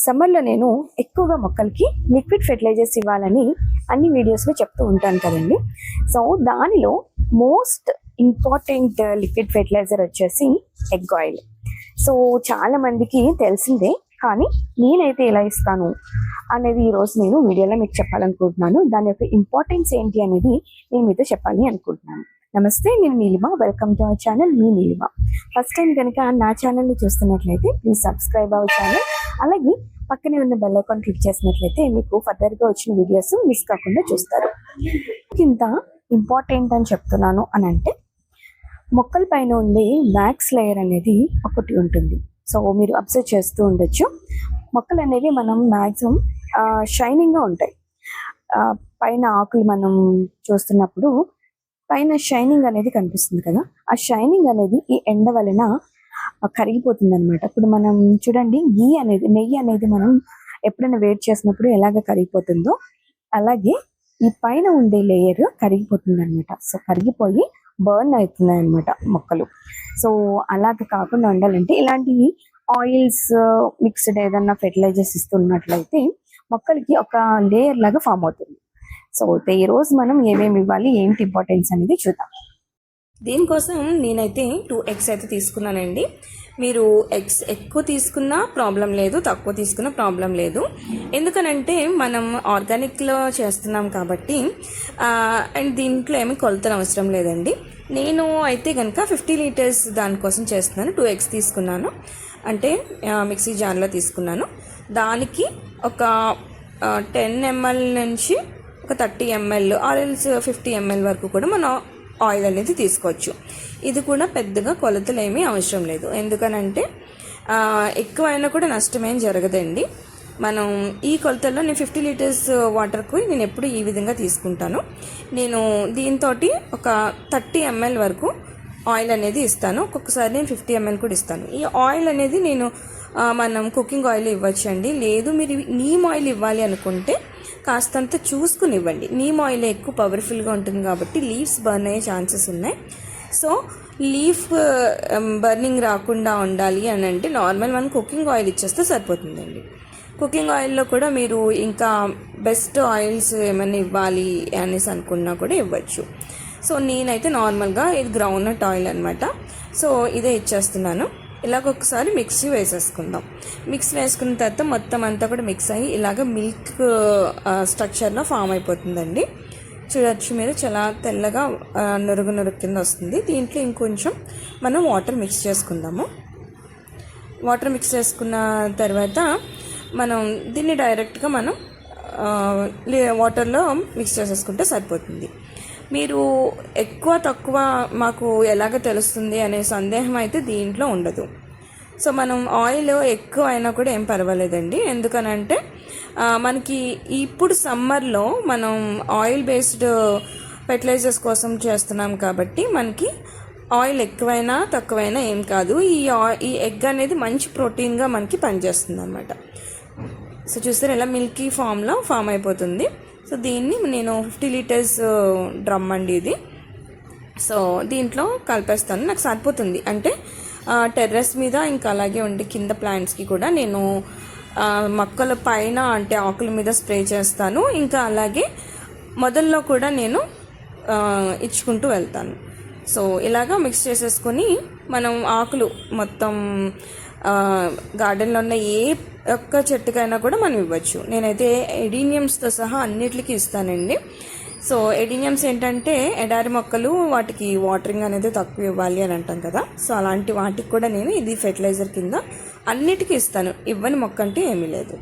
సమ్మర్లో నేను ఎక్కువగా మొక్కలకి లిక్విడ్ ఫెర్టిలైజర్స్ ఇవ్వాలని అన్ని వీడియోస్లో చెప్తూ ఉంటాను కదండి. సో దానిలో మోస్ట్ ఇంపార్టెంట్ లిక్విడ్ ఫెర్టిలైజర్ వచ్చేసి ఎగ్ ఆయిల్. సో చాలా మందికి తెలిసిందే, కానీ నేనైతే ఎలా ఇస్తాను అనేది ఈరోజు నేను వీడియోలో మీకు చెప్పాలనుకుంటున్నాను. దాని యొక్క ఇంపార్టెన్స్ ఏంటి అనేది నేను మీతో చెప్పాలి అనుకుంటున్నాను. నమస్తే, నేను Neelima. Welcome to our channel, me Neelima. First time కనుక నా ఛానల్ని చూస్తున్నట్లయితే ప్లీజ్ సబ్స్క్రైబ్ అవర్ ఛానల్. అలాగే పక్కనే ఉన్న బెల్ ఐకాన్ క్లిక్ చేసినట్లయితే మీకు ఫర్దర్గా వచ్చిన వీడియోస్ మిస్ కాకుండా చూస్తారు. ఇంత ఇంపార్టెంట్ అని చెప్తున్నాను అని అంటే, మొక్కల పైన ఉండే వ్యాక్స్ లేయర్ అనేది ఒకటి ఉంటుంది. సో మీరు అబ్జర్వ్ చేస్తూ ఉండొచ్చు, మొక్కలు అనేవి మనం మ్యాక్సిమం షైనింగ్గా ఉంటాయి. పైన ఆకులు మనం చూస్తున్నప్పుడు పైన షైనింగ్ అనేది కనిపిస్తుంది కదా, ఆ షైనింగ్ అనేది ఈ ఎండ వలన కరిగిపోతుంది అనమాట. ఇప్పుడు మనం చూడండి, నెయ్యి అనేది మనం ఎప్పుడైనా వేడి చేసినప్పుడు ఎలాగ కరిగిపోతుందో అలాగే ఈ పైన ఉండే లేయర్ కరిగిపోతుంది అనమాట. సో కరిగిపోయి బర్న్ అవుతున్నాయి అనమాట మొక్కలు. సో అలాగ కాకుండా ఉండాలంటే ఇలాంటి ఆయిల్స్ మిక్స్డ్ ఏదన్నా ఫెర్టిలైజర్స్ ఇస్తున్నట్లయితే మొక్కలకి ఒక లేయర్ లాగా ఫామ్ అవుతుంది. సో ఈ రోజు మనం ఏమేమి ఇవ్వాలి, ఏంటి ఇంపార్టెన్స్ అనేది చూద్దాం. దీనికోసం నేనైతే 2 eggs అయితే తీసుకున్నానండి. మీరు ఎగ్స్ ఎక్కువ తీసుకున్నా ప్రాబ్లం లేదు, తక్కువ తీసుకున్నా ప్రాబ్లం లేదు. ఎందుకనంటే మనం ఆర్గానిక్లో చేస్తున్నాం కాబట్టి అండ్ దీంట్లో ఏమి కొలతలు అవసరం లేదండి. నేను అయితే కనుక 50 liters దానికోసం చేస్తున్నాను. 2 eggs తీసుకున్నాను, అంటే మిక్సీ జార్లో తీసుకున్నాను. దానికి ఒక 10 ml నుంచి ఒక 30 ml ఆర్ ఎల్స్ 50 ml వరకు కూడా మనం ఆయిల్ అనేది తీసుకోవచ్చు. ఇది కూడా పెద్దగా కొలతలు ఏమీ అవసరం లేదు. ఎందుకనంటే ఎక్కువైనా కూడా నష్టమేం జరగదండి. మనం ఈ కొలతల్లో నేను 50 liters వాటర్కు నేను ఎప్పుడు ఈ విధంగా తీసుకుంటాను. నేను దీంతో ఒక 30 ml వరకు ఆయిల్ అనేది ఇస్తాను. ఒక్కొక్కసారి నేను 50 ml కూడా ఇస్తాను. ఈ ఆయిల్ అనేది నేను మనం కుకింగ్ ఆయిల్ ఇవ్వచ్చండి. లేదు మీరు నీమ్ ఆయిల్ ఇవ్వాలి అనుకుంటే కాస్తంత చూసుకుని ఇవ్వండి. నీమ్ ఆయిల్ ఎక్కువ పవర్ఫుల్గా ఉంటుంది కాబట్టి లీవ్స్ బర్న్ అయ్యే ఛాన్సెస్ ఉన్నాయి. సో లీఫ్ బర్నింగ్ రాకుండా ఉండాలి అని అంటే నార్మల్ మనం కుకింగ్ ఆయిల్ ఇచ్చేస్తే సరిపోతుందండి. కుకింగ్ ఆయిల్లో కూడా మీరు ఇంకా బెస్ట్ ఆయిల్స్ ఏమైనా ఇవ్వాలి అనేసి అనుకున్నా కూడా ఇవ్వచ్చు. సో నేనైతే నార్మల్గా ఇది గ్రౌండ్నట్ ఆయిల్ అనమాట. సో ఇదే ఇచ్చేస్తున్నాను. ఇలాగ ఒకసారి మిక్సీ వేసేసుకుందాం. మిక్స్ వేసుకున్న తర్వాత మొత్తం అంతా కూడా మిక్స్ అయ్యి ఇలాగ మిల్క్ స్ట్రక్చర్లో ఫామ్ అయిపోతుందండి. చూడొచ్చు మీరు, చాలా తెల్లగా నురుగు కింద వస్తుంది. దీంట్లో ఇంకొంచెం మనం వాటర్ మిక్స్ చేసుకుందాము. వాటర్ మిక్స్ చేసుకున్న తర్వాత మనం దీన్ని డైరెక్ట్గా మనం వాటర్లో మిక్స్ చేసేసుకుంటే సరిపోతుంది. మీరు ఎక్కువ తక్కువ మాకు ఎలాగ తెలుస్తుంది అనే సందేహం అయితే దీంట్లో ఉండదు. సో మనం ఆయిల్ ఎక్కువ అయినా కూడా ఏం పర్వాలేదండి. ఎందుకనంటే మనకి ఇప్పుడు సమ్మర్లో మనం ఆయిల్ బేస్డ్ ఫెర్టిలైజర్స్ కోసం చేస్తున్నాం కాబట్టి మనకి ఆయిల్ ఎక్కువైనా తక్కువైనా ఏం కాదు. ఈ ఎగ్ అనేది మంచి ప్రోటీన్గా మనకి పనిచేస్తుంది అనమాట. సో చూస్తే ఇలా మిల్కీ ఫామ్లో ఫామ్ అయిపోతుంది. సో దీన్ని నేను 50 liters డ్రమ్ అండి ఇది. సో దీంట్లో కలిపేస్తాను, నాకు సరిపోతుంది. అంటే టెర్రస్ మీద ఇంకా అలాగే ఉండి కింద ప్లాంట్స్కి కూడా నేను మొక్కల పైన అంటే ఆకుల మీద స్ప్రే చేస్తాను. ఇంకా అలాగే మొదల్లో కూడా నేను ఇచ్చుకుంటూ వెళ్తాను. సో ఇలాగా మిక్స్ చేసేసుకొని మనం ఆకులు మొత్తం గార్డెన్లో ఉన్న ఏ ఒక్క చెట్టుకైనా కూడా మనం ఇవ్వచ్చు. నేనైతే ఎడీనియమ్స్తో సహా అన్నిటికీ ఇస్తానండి. సో ఎడీనియమ్స్ ఏంటంటే ఎడారి మొక్కలు, వాటికి వాటరింగ్ అనేది తక్కువ ఇవ్వాలి అని అంటాం కదా. సో అలాంటి వాటికి కూడా నేను ఇది ఫెర్టిలైజర్ కింద అన్నిటికీ ఇస్తాను. ఇవ్వని మొక్క అంటే ఏమీ లేదు.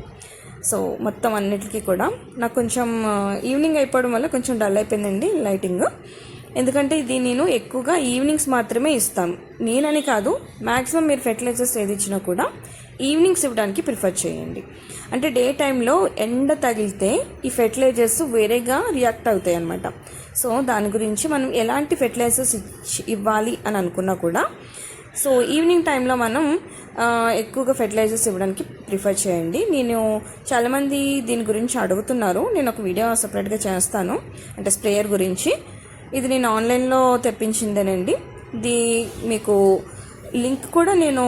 సో మొత్తం అన్నిటికీ కూడా నాకు కొంచెం ఈవినింగ్ అయిపోవడం వల్ల కొంచెం డల్ అయిపోయిందండి లైటింగ్. ఎందుకంటే ఇది నేను ఎక్కువగా ఈవినింగ్స్ మాత్రమే ఇస్తాను. నేనని కాదు, మ్యాక్సిమం మీరు ఫెర్టిలైజర్స్ ఏది ఇచ్చినా కూడా ఈవినింగ్స్ ఇవ్వడానికి ప్రిఫర్ చేయండి. అంటే డే టైంలో ఎండ తగిలితే ఈ ఫెర్టిలైజర్స్ వేరేగా రియాక్ట్ అవుతాయి అన్నమాట. సో దాని గురించి మనం ఎలాంటి ఫెర్టిలైజర్స్ ఇవ్వాలి అని అనుకున్నా కూడా సో ఈవినింగ్ టైంలో మనం ఎక్కువగా ఫెర్టిలైజర్స్ ఇవ్వడానికి ప్రిఫర్ చేయండి. నేను చాలామంది దీని గురించి అడుగుతున్నారు, నేను ఒక వీడియో సపరేట్గా చేస్తాను అంటే స్ప్రేయర్ గురించి. ఇది నేను ఆన్లైన్లో తెప్పించిందేనండి. మీకు లింక్ కూడా నేను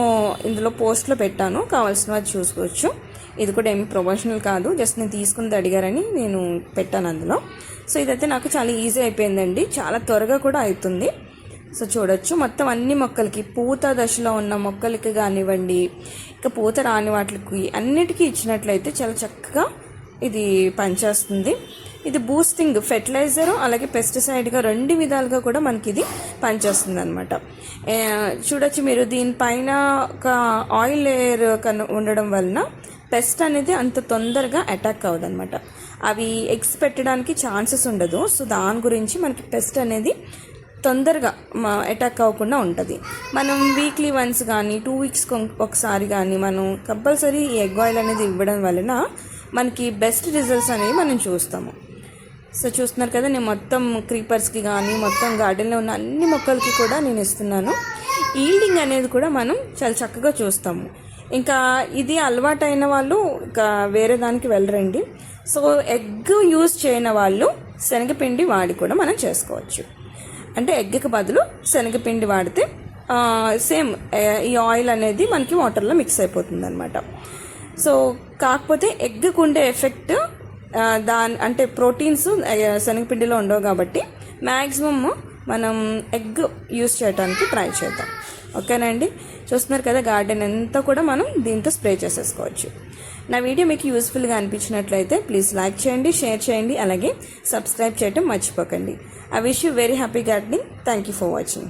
ఇందులో పోస్ట్లో పెట్టాను, కావాల్సిన వారు చూసుకోవచ్చు. ఇది కూడా ఏమి ప్రొఫెషనల్ కాదు, జస్ట్ నేను తీసుకుంది అడిగారని నేను పెట్టాను అందులో. సో ఇదైతే నాకు చాలా ఈజీ అయిపోయిందండి, చాలా త్వరగా కూడా అవుతుంది. సో చూడొచ్చు, మొత్తం అన్ని మొక్కలకి, పూత దశలో ఉన్న మొక్కలకి కానివ్వండి, ఇంకా పూత రాని వాటికి అన్నిటికీ ఇచ్చినట్లయితే చాలా చక్కగా ఇది పనిచేస్తుంది. ఇది బూస్టింగ్ ఫెర్టిలైజర్ అలాగే పెస్టిసైడ్గా 2 విధాలుగా కూడా మనకి ఇది పనిచేస్తుంది అనమాట. చూడొచ్చు మీరు, దీనిపైన ఒక ఆయిల్ లేయర్ ఉండడం వలన పెస్ట్ అనేది అంత తొందరగా అటాక్ అవ్వదు అనమాట. అవి ఎగ్స్ పెట్టడానికి ఛాన్సెస్ ఉండదు. సో దాని గురించి మనకి పెస్ట్ అనేది తొందరగా అటాక్ అవ్వకుండా ఉంటుంది. మనం వీక్లీ వన్స్ కానీ 2 వీక్స్కి ఒకసారి కానీ మనం కంపల్సరీ ఈ ఎగ్ ఆయిల్ అనేది ఇవ్వడం వలన మనకి బెస్ట్ రిజల్ట్స్ అనేవి మనం చూస్తాము. సో చూస్తున్నారు కదా, నేను మొత్తం క్రీపర్స్కి కానీ మొత్తం గార్డెన్లో ఉన్న అన్ని మొక్కలకి కూడా నేను ఇస్తున్నాను. ఈల్డింగ్ అనేది కూడా మనం చాలా చక్కగా చూస్తాము. ఇంకా ఇది అలవాటైన వాళ్ళు ఇంకా వేరే దానికి వెళ్ళరండి. సో ఎగ్ యూజ్ చేయని వాళ్ళు శనగపిండి వాడి కూడా మనం చేసుకోవచ్చు. అంటే ఎగ్కి బదులు శనగపిండి వాడితే సేమ్ ఈ ఆయిల్ అనేది మనకి వాటర్లో మిక్స్ అయిపోతుంది అనమాట. సో కాకపోతే ఎగ్కి ఉండే ఎఫెక్ట్ అంటే ప్రోటీన్స్ శనగపిండిలో ఉండవు కాబట్టి మ్యాక్సిమమ్ మనం ఎగ్ యూస్ చేయడానికి ట్రై చేద్దాం. ఓకేనండి, చూస్తున్నారు కదా గార్డెన్ అంతా కూడా మనం దీంతో స్ప్రే చేసేసుకోవచ్చు. నా వీడియో మీకు యూస్ఫుల్గా అనిపించినట్లయితే ప్లీజ్ లైక్ చేయండి, షేర్ చేయండి, అలాగే సబ్స్క్రైబ్ చేయడం మర్చిపోకండి. I wish you very happy gardening. Thank you for watching.